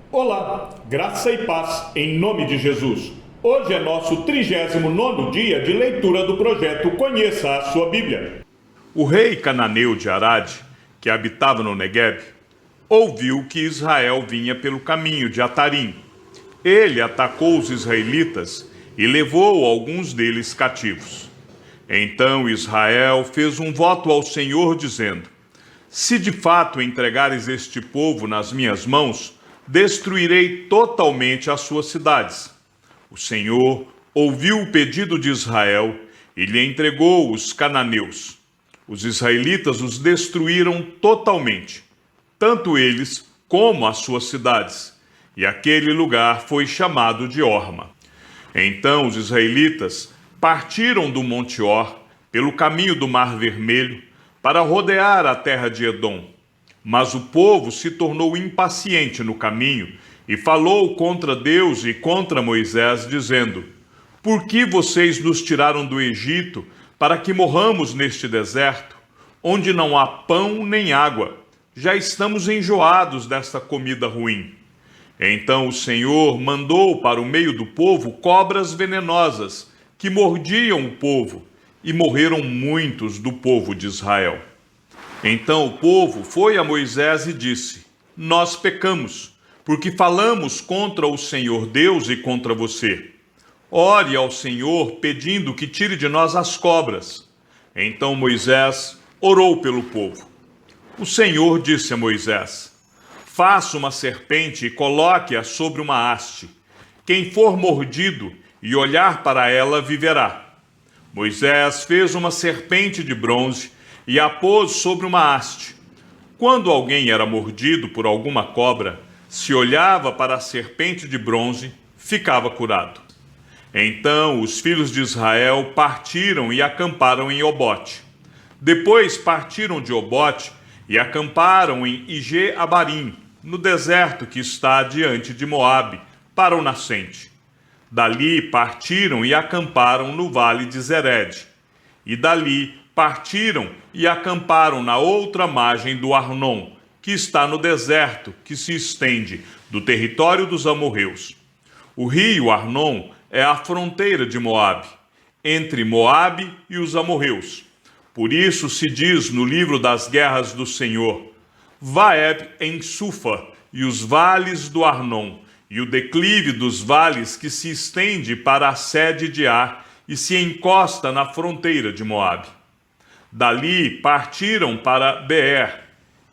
Olá, graça e paz em nome de Jesus. Hoje é nosso 39º dia de leitura do projeto Conheça a Sua Bíblia. O rei cananeu de Arad, que habitava no Negueb, ouviu que Israel vinha pelo caminho de Atarim. Ele atacou os israelitas e levou alguns deles cativos. Então Israel fez um voto ao Senhor, dizendo: se de fato entregares este povo nas minhas mãos, destruirei totalmente as suas cidades. O Senhor ouviu o pedido de Israel e lhe entregou os cananeus. Os israelitas os destruíram totalmente, tanto eles como as suas cidades, e aquele lugar foi chamado de Horma. Então os israelitas partiram do Monte Or, pelo caminho do Mar Vermelho, para rodear a terra de Edom. Mas o povo se tornou impaciente no caminho e falou contra Deus e contra Moisés, dizendo: por que vocês nos tiraram do Egito para que morramos neste deserto, onde não há pão nem água? Já estamos enjoados desta comida ruim. Então o Senhor mandou para o meio do povo cobras venenosas, que mordiam o povo, e morreram muitos do povo de Israel. Então o povo foi a Moisés e disse: nós pecamos, porque falamos contra o Senhor Deus e contra você. Ore ao Senhor pedindo que tire de nós as cobras. Então Moisés orou pelo povo. O Senhor disse a Moisés: faça uma serpente e coloque-a sobre uma haste. Quem for mordido e olhar para ela viverá. Moisés fez uma serpente de bronze e a pôs sobre uma haste. Quando alguém era mordido por alguma cobra, se olhava para a serpente de bronze, ficava curado. Então os filhos de Israel partiram e acamparam em Obote. Depois partiram de Obote e acamparam em Ige-Abarim, no deserto que está diante de Moabe, para o nascente. Dali partiram e acamparam no vale de Zered. E dali partiram e acamparam na outra margem do Arnon, que está no deserto, que se estende do território dos amorreus. O rio Arnon é a fronteira de Moabe, entre Moabe e os amorreus. Por isso se diz no livro das guerras do Senhor: Vaeb em Sufa, e os vales do Arnon, e o declive dos vales que se estende para a sede de Ar e se encosta na fronteira de Moabe. Dali partiram para Beer.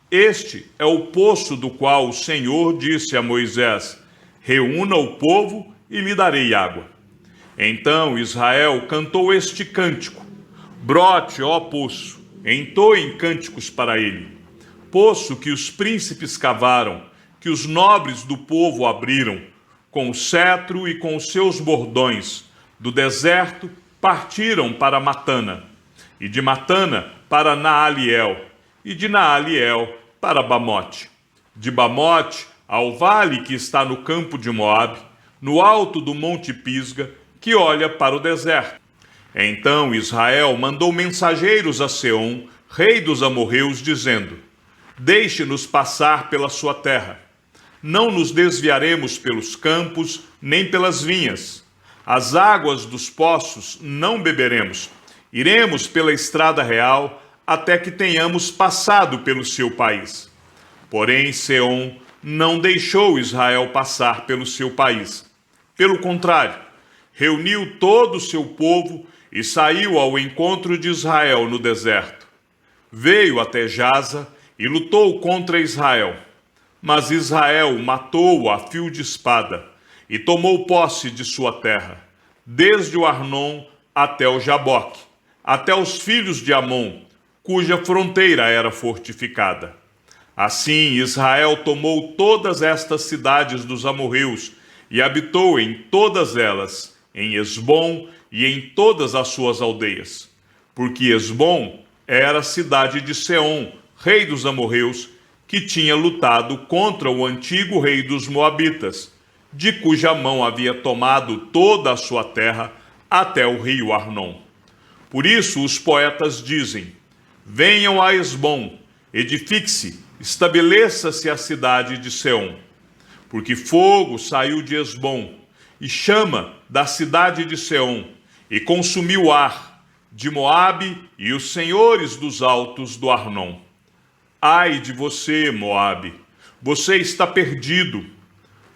Este é o poço do qual o Senhor disse a Moisés: reúna o povo e lhe darei água. Então Israel cantou este cântico: brote, ó poço, entoem cânticos para ele. Poço que os príncipes cavaram, que os nobres do povo abriram, com o cetro e com os seus bordões, do deserto partiram para Matana, e de Matana para Naaliel, e de Naaliel para Bamote. De Bamote ao vale que está no campo de Moabe, no alto do monte Pisga, que olha para o deserto. Então Israel mandou mensageiros a Seom, rei dos amorreus, dizendo: deixe-nos passar pela sua terra. Não nos desviaremos pelos campos, nem pelas vinhas. As águas dos poços não beberemos. Iremos pela estrada real até que tenhamos passado pelo seu país. Porém, Seom não deixou Israel passar pelo seu país. Pelo contrário, reuniu todo o seu povo e saiu ao encontro de Israel no deserto. Veio até Jaza e lutou contra Israel. Mas Israel matou-o a fio de espada e tomou posse de sua terra, desde o Arnon até o Jaboque, até os filhos de Amon, cuja fronteira era fortificada. Assim Israel tomou todas estas cidades dos amorreus e habitou em todas elas, em Esbom e em todas as suas aldeias. Porque Esbom era a cidade de Seom, rei dos amorreus, que tinha lutado contra o antigo rei dos Moabitas, de cuja mão havia tomado toda a sua terra até o rio Arnon. Por isso os poetas dizem: venham a Esbom, edifique-se, estabeleça-se a cidade de Seom. porque fogo saiu de Esbom, e chama da cidade de Seom, e consumiu Ar, de Moabe e os senhores dos altos do Arnon. Ai de você, Moabe, você está perdido.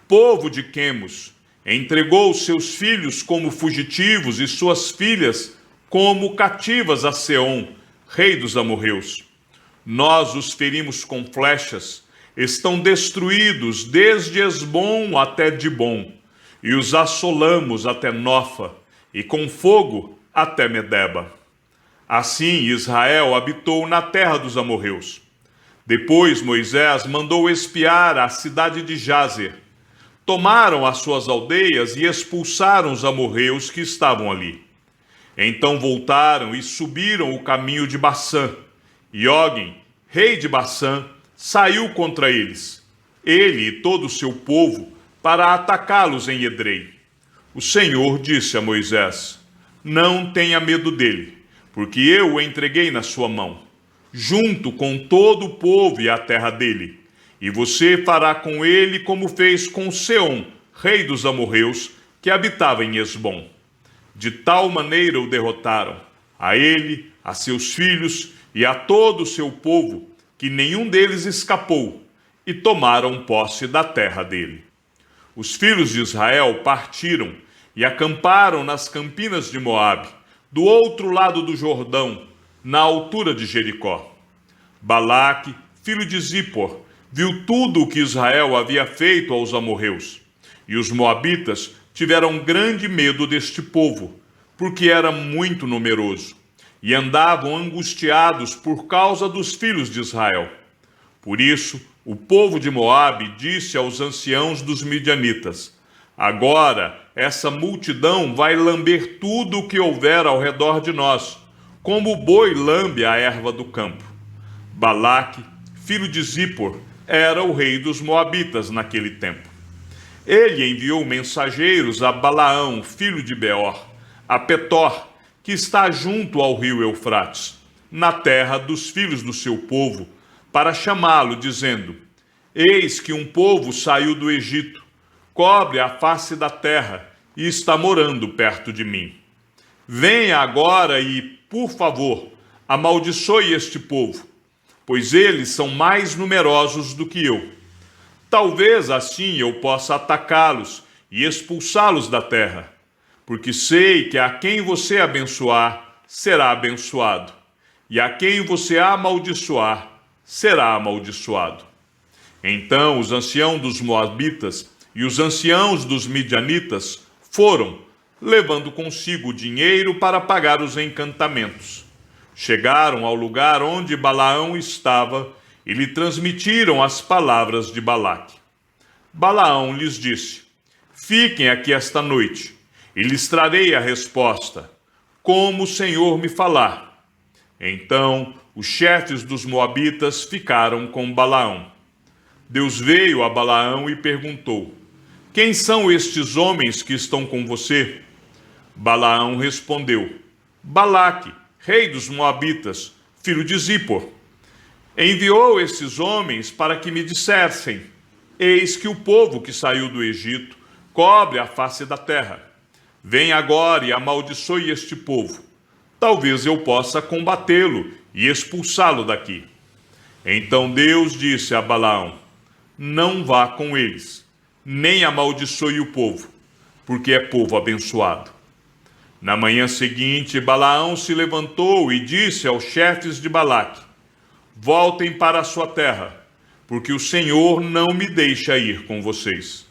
Povo de Quemos, entregou seus filhos como fugitivos e suas filhas como cativas a Seom, rei dos amorreus. Nós os ferimos com flechas, estão destruídos desde Esbom até Dibom, e os assolamos até Nofa, e com fogo até Medeba. Assim Israel habitou na terra dos amorreus. Depois Moisés mandou espiar a cidade de Jazer. Tomaram as suas aldeias e expulsaram os amorreus que estavam ali. Então voltaram e subiram o caminho de Bassã. E Ógen, rei de Bassã, saiu contra eles, ele e todo o seu povo, para atacá-los em Edrei. O Senhor disse a Moisés: não tenha medo dele, porque eu o entreguei na sua mão, junto com todo o povo e a terra dele. E você fará com ele como fez com Seom, rei dos amorreus, que habitava em Esbom. De tal maneira o derrotaram, a ele, a seus filhos e a todo o seu povo, que nenhum deles escapou, e tomaram posse da terra dele. Os filhos de Israel partiram e acamparam nas campinas de Moabe, do outro lado do Jordão, na altura de Jericó. Balaque, filho de Zippor, viu tudo o que Israel havia feito aos amorreus, e os moabitas tiveram grande medo deste povo, porque era muito numeroso, e andavam angustiados por causa dos filhos de Israel. Por isso, o povo de Moabe disse aos anciãos dos midianitas: agora essa multidão vai lamber tudo o que houver ao redor de nós, como o boi lambe a erva do campo. Balaque, filho de Zippor, era o rei dos moabitas naquele tempo. Ele enviou mensageiros a Balaão, filho de Beor, a Petor, que está junto ao rio Eufrates, na terra dos filhos do seu povo, para chamá-lo, dizendo: eis que um povo saiu do Egito, cobre a face da terra e está morando perto de mim. Venha agora e, por favor, amaldiçoe este povo, pois eles são mais numerosos do que eu. Talvez assim eu possa atacá-los e expulsá-los da terra, porque sei que a quem você abençoar, será abençoado, e a quem você amaldiçoar, será amaldiçoado. Então os anciãos dos moabitas e os anciãos dos midianitas foram, levando consigo dinheiro para pagar os encantamentos. Chegaram ao lugar onde Balaão estava e lhe transmitiram as palavras de Balaque. Balaão lhes disse: fiquem aqui esta noite, e lhes trarei a resposta, como o Senhor me falar. Então os chefes dos moabitas ficaram com Balaão. Deus veio a Balaão e perguntou: quem são estes homens que estão com você? Balaão respondeu: Balaque, rei dos moabitas, filho de Zippor. Enviou esses homens para que me dissessem: eis que o povo que saiu do Egito cobre a face da terra. Vem agora e amaldiçoe este povo. Talvez eu possa combatê-lo e expulsá-lo daqui. Então Deus disse a Balaão: não vá com eles, nem amaldiçoe o povo, porque é povo abençoado. Na manhã seguinte, Balaão se levantou e disse aos chefes de Balaque: voltem para a sua terra, porque o Senhor não me deixa ir com vocês.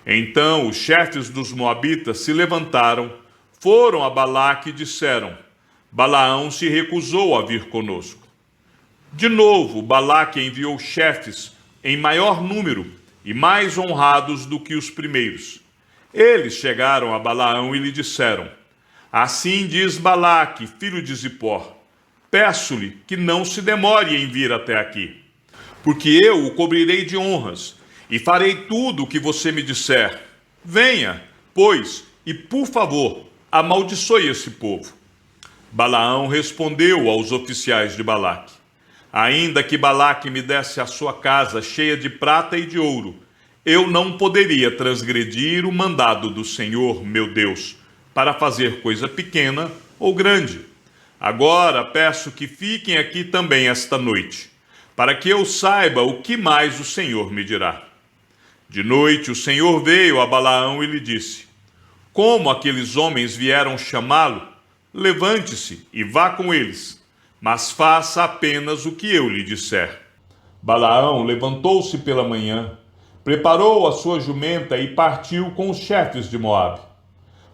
Então os chefes dos moabitas se levantaram, foram a Balaque e disseram: Balaão se recusou a vir conosco. De novo, Balaque enviou chefes em maior número e mais honrados do que os primeiros. Eles chegaram a Balaão e lhe disseram: assim diz Balaque, filho de Zippor, peço-lhe que não se demore em vir até aqui, porque eu o cobrirei de honras e farei tudo o que você me disser. Venha, pois, e por favor, amaldiçoe esse povo. Balaão respondeu aos oficiais de Balaque: ainda que Balaque me desse a sua casa cheia de prata e de ouro, eu não poderia transgredir o mandado do Senhor, meu Deus, para fazer coisa pequena ou grande. Agora peço que fiquem aqui também esta noite, para que eu saiba o que mais o Senhor me dirá. De noite o Senhor veio a Balaão e lhe disse: como aqueles homens vieram chamá-lo, levante-se e vá com eles, mas faça apenas o que eu lhe disser. Balaão levantou-se pela manhã, preparou a sua jumenta e partiu com os chefes de Moabe.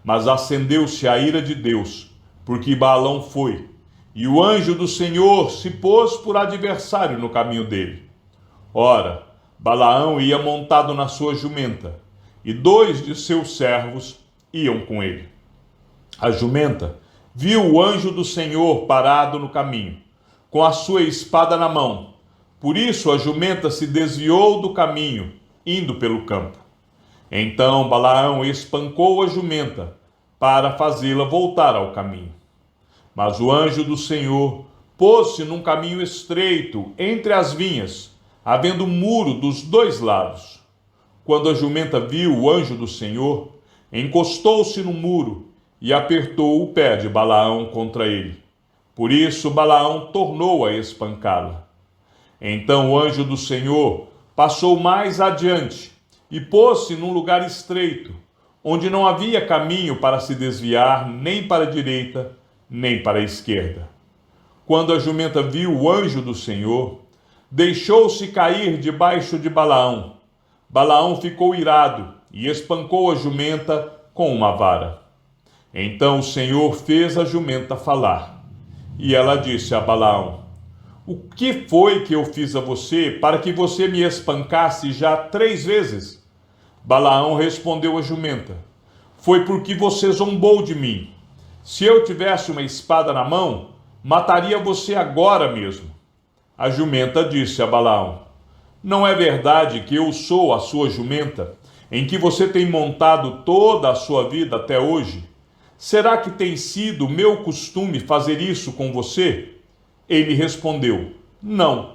Mas acendeu-se a ira de Deus, porque Balaão foi, e o anjo do Senhor se pôs por adversário no caminho dele. Ora, Balaão ia montado na sua jumenta, e 2 de seus servos iam com ele. A jumenta viu o anjo do Senhor parado no caminho, com a sua espada na mão. Por isso a jumenta se desviou do caminho, indo pelo campo. Então Balaão espancou a jumenta, para fazê-la voltar ao caminho. Mas o anjo do Senhor pôs-se num caminho estreito entre as vinhas, havendo muro dos 2 lados. Quando a jumenta viu o anjo do Senhor, encostou-se no muro e apertou o pé de Balaão contra ele. Por isso Balaão tornou a espancá-la. Então o anjo do Senhor passou mais adiante e pôs-se num lugar estreito, onde não havia caminho para se desviar nem para a direita, nem para a esquerda. Quando a jumenta viu o anjo do Senhor, deixou-se cair debaixo de Balaão. Balaão ficou irado e espancou a jumenta com uma vara. Então o Senhor fez a jumenta falar, e ela disse a Balaão: o que foi que eu fiz a você para que você me espancasse já 3 vezes? Balaão respondeu à jumenta: foi porque você zombou de mim. Se eu tivesse uma espada na mão, mataria você agora mesmo. A jumenta disse a Balaão: não é verdade que eu sou a sua jumenta, em que você tem montado toda a sua vida até hoje? Será que tem sido meu costume fazer isso com você? Ele respondeu: não.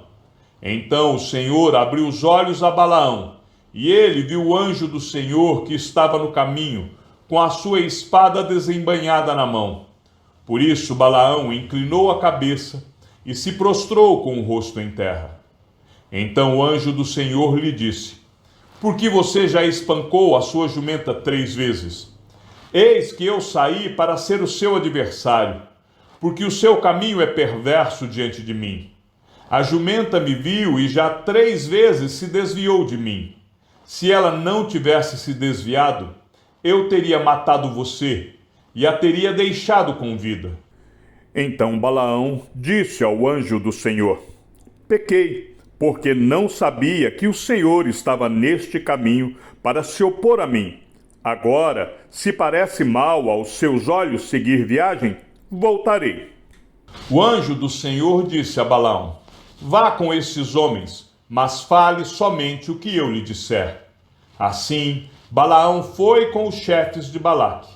Então o Senhor abriu os olhos a Balaão, e ele viu o anjo do Senhor que estava no caminho, com a sua espada desembainhada na mão. Por isso Balaão inclinou a cabeça e se prostrou com o rosto em terra. Então o anjo do Senhor lhe disse: por que você já espancou a sua jumenta 3 vezes? Eis que eu saí para ser o seu adversário, porque o seu caminho é perverso diante de mim. A jumenta me viu e já 3 vezes se desviou de mim. Se ela não tivesse se desviado, eu teria matado você e a teria deixado com vida. Então Balaão disse ao anjo do Senhor: pequei, porque não sabia que o Senhor estava neste caminho para se opor a mim. Agora, se parece mal aos seus olhos seguir viagem, voltarei. O anjo do Senhor disse a Balaão: vá com esses homens, mas fale somente o que eu lhe disser. Assim, Balaão foi com os chefes de Balaque.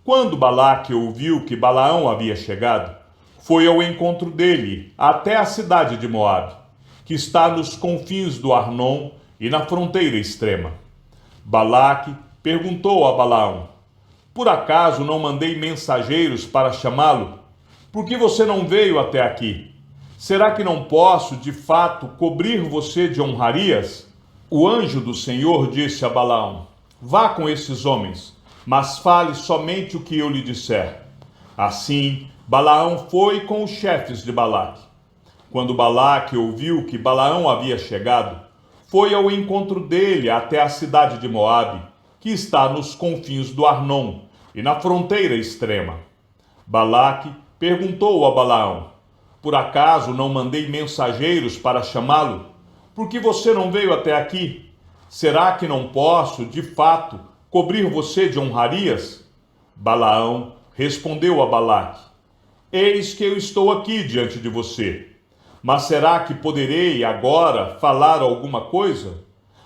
Quando Balaque ouviu que Balaão havia chegado, foi ao encontro dele até a cidade de Moabe, que está nos confins do Arnon e na fronteira extrema. Balaque perguntou a Balaão: por acaso não mandei mensageiros para chamá-lo? Por que você não veio até aqui? Será que não posso, de fato, cobrir você de honrarias? O anjo do Senhor disse a Balaão: vá com esses homens, mas fale somente o que eu lhe disser. Assim, Balaão foi com os chefes de Balaque. Quando Balaque ouviu que Balaão havia chegado, foi ao encontro dele até a cidade de Moabe, que está nos confins do Arnon e na fronteira extrema. Balaque perguntou a Balaão: por acaso não mandei mensageiros para chamá-lo? Por que você não veio até aqui? Será que não posso, de fato, cobrir você de honrarias? Balaão respondeu a Balaque: eis que eu estou aqui diante de você. Mas será que poderei agora falar alguma coisa?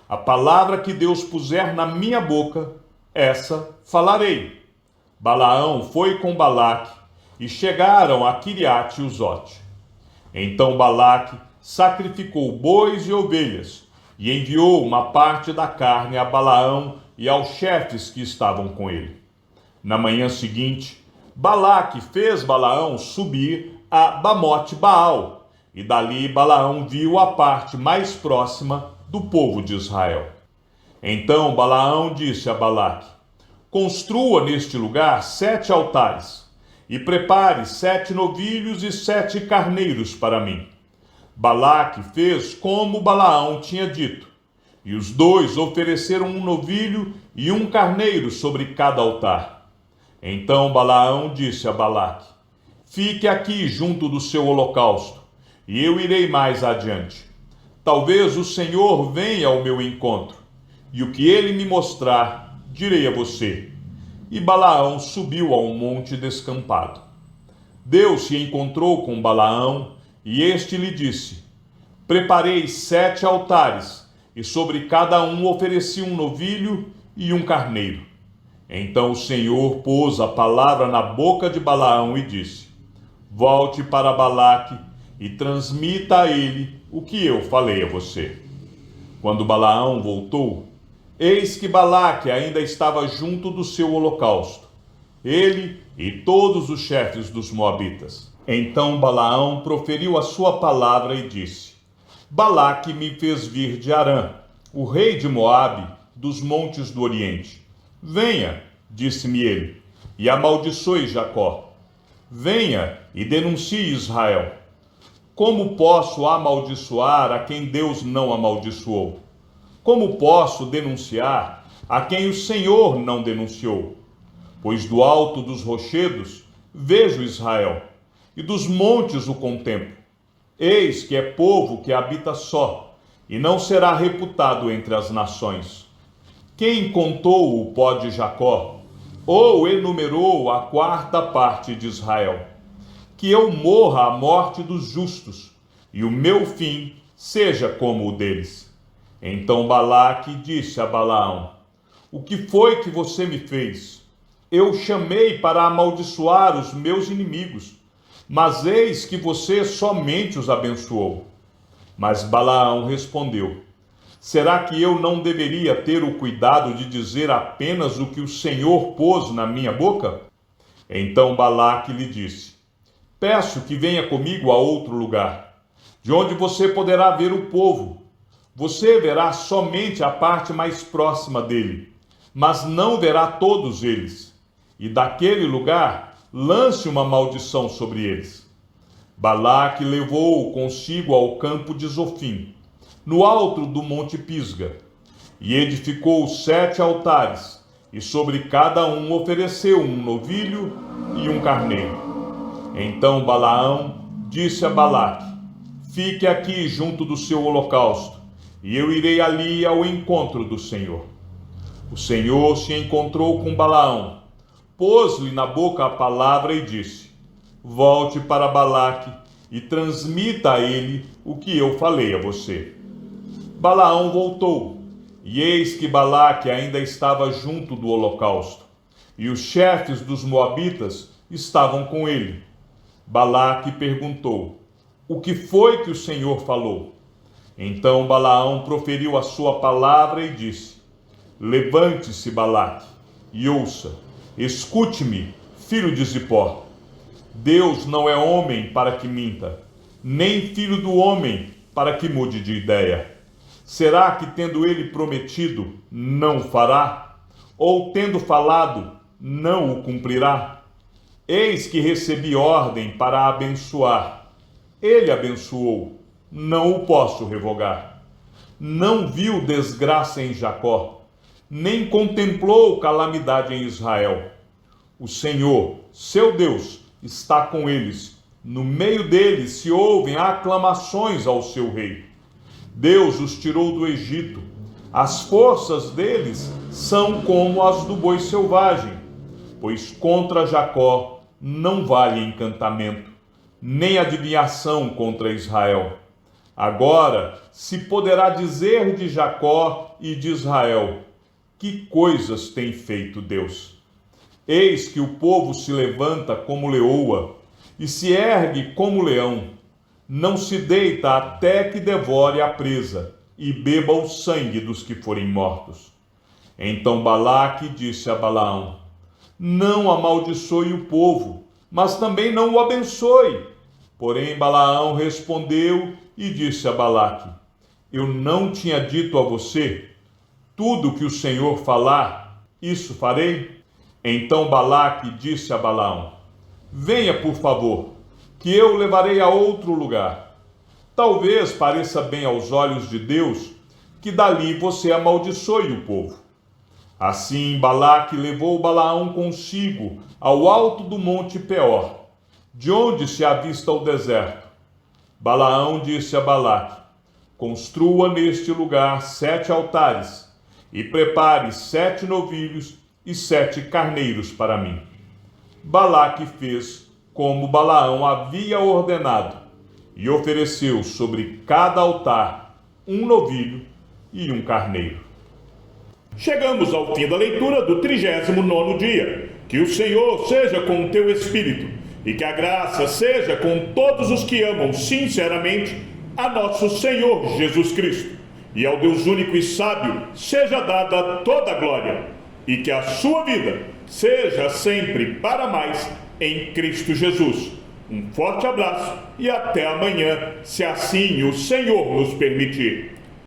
A palavra que Deus puser na minha boca, essa falarei. Balaão foi com Balaque e chegaram a Quiriate-Uzote. Então Balaque sacrificou bois e ovelhas e enviou uma parte da carne a Balaão e aos chefes que estavam com ele. Na manhã seguinte, Balaque fez Balaão subir a Bamote Baal, e dali Balaão viu a parte mais próxima do povo de Israel. Então Balaão disse a Balaque: construa neste lugar 7 altares, e prepare 7 novilhos e 7 carneiros para mim. Balaque fez como Balaão tinha dito, e os dois ofereceram um novilho e um carneiro sobre cada altar. Então Balaão disse a Balaque: fique aqui junto do seu holocausto, e eu irei mais adiante. Talvez o Senhor venha ao meu encontro, e o que ele me mostrar, direi a você. E Balaão subiu a um monte descampado. Deus se encontrou com Balaão, e este lhe disse: preparei 7 altares, e sobre cada um ofereci um novilho e um carneiro. Então o Senhor pôs a palavra na boca de Balaão e disse: volte para Balaque e transmita a ele o que eu falei a você. Quando Balaão voltou, eis que Balaque ainda estava junto do seu holocausto, ele e todos os chefes dos moabitas. Então Balaão proferiu a sua palavra e disse: Balaque me fez vir de Arã, o rei de Moabe, dos montes do Oriente. Venha, disse-me ele, e amaldiçoe Jacó. Venha e denuncie Israel. Como posso amaldiçoar a quem Deus não amaldiçoou? Como posso denunciar a quem o Senhor não denunciou? Pois do alto dos rochedos vejo Israel, e dos montes o contemplo. Eis que é povo que habita só, e não será reputado entre as nações. Quem contou o pó de Jacó, ou enumerou a 4ª parte de Israel? Que eu morra a morte dos justos, e o meu fim seja como o deles. Então Balaque disse a Balaão: o que foi que você me fez? Eu chamei para amaldiçoar os meus inimigos, mas eis que você somente os abençoou. Mas Balaão respondeu: será que eu não deveria ter o cuidado de dizer apenas o que o Senhor pôs na minha boca? Então Balaque lhe disse: peço que venha comigo a outro lugar, de onde você poderá ver o povo. Você verá somente a parte mais próxima dele, mas não verá todos eles. E daquele lugar lance uma maldição sobre eles. Balaque levou-o consigo ao campo de Zofim, no alto do monte Pisga, e edificou 7 altares, e sobre cada um ofereceu um novilho e um carneiro. Então Balaão disse a Balaque: fique aqui junto do seu holocausto, e eu irei ali ao encontro do Senhor. O Senhor se encontrou com Balaão, pôs-lhe na boca a palavra e disse: volte para Balaque e transmita a ele o que eu falei a você. Balaão voltou, e eis que Balaque ainda estava junto do holocausto, e os chefes dos moabitas estavam com ele. Balaque perguntou: o que foi que o Senhor falou? Então Balaão proferiu a sua palavra e disse: levante-se, Balaque, e ouça. Escute-me, filho de Zipor. Deus não é homem para que minta, nem filho do homem para que mude de ideia. Será que, tendo ele prometido, não fará? Ou, tendo falado, não o cumprirá? Eis que recebi ordem para abençoar. Ele abençoou, não o posso revogar. Não viu desgraça em Jacó, nem contemplou calamidade em Israel. O Senhor, seu Deus, está com eles. No meio deles se ouvem aclamações ao seu rei. Deus os tirou do Egito. As forças deles são como as do boi selvagem, pois contra Jacó não vale encantamento, nem adivinhação contra Israel. Agora se poderá dizer de Jacó e de Israel: que coisas tem feito Deus? Eis que o povo se levanta como leoa e se ergue como leão. Não se deita até que devore a presa, e beba o sangue dos que forem mortos. Então Balaque disse a Balaão: não amaldiçoe o povo, mas também não o abençoe. Porém Balaão respondeu e disse a Balaque: eu não tinha dito a você, tudo que o Senhor falar, isso farei? Então Balaque disse a Balaão: venha, por favor, que eu o levarei a outro lugar. Talvez pareça bem aos olhos de Deus que dali você amaldiçoe o povo. Assim Balaque levou Balaão consigo ao alto do monte Peor, de onde se avista o deserto. Balaão disse a Balaque: construa neste lugar 7 altares e prepare 7 novilhos e 7 carneiros para mim. Balaque fez como Balaão havia ordenado e ofereceu sobre cada altar um novilho e um carneiro. Chegamos ao fim da leitura do 39º dia. Que o Senhor seja com o teu espírito e que a graça seja com todos os que amam sinceramente a nosso Senhor Jesus Cristo. E ao Deus único e sábio seja dada toda a glória, e que a sua vida seja sempre para mais em Cristo Jesus. Um forte abraço e até amanhã, se assim o Senhor nos permitir.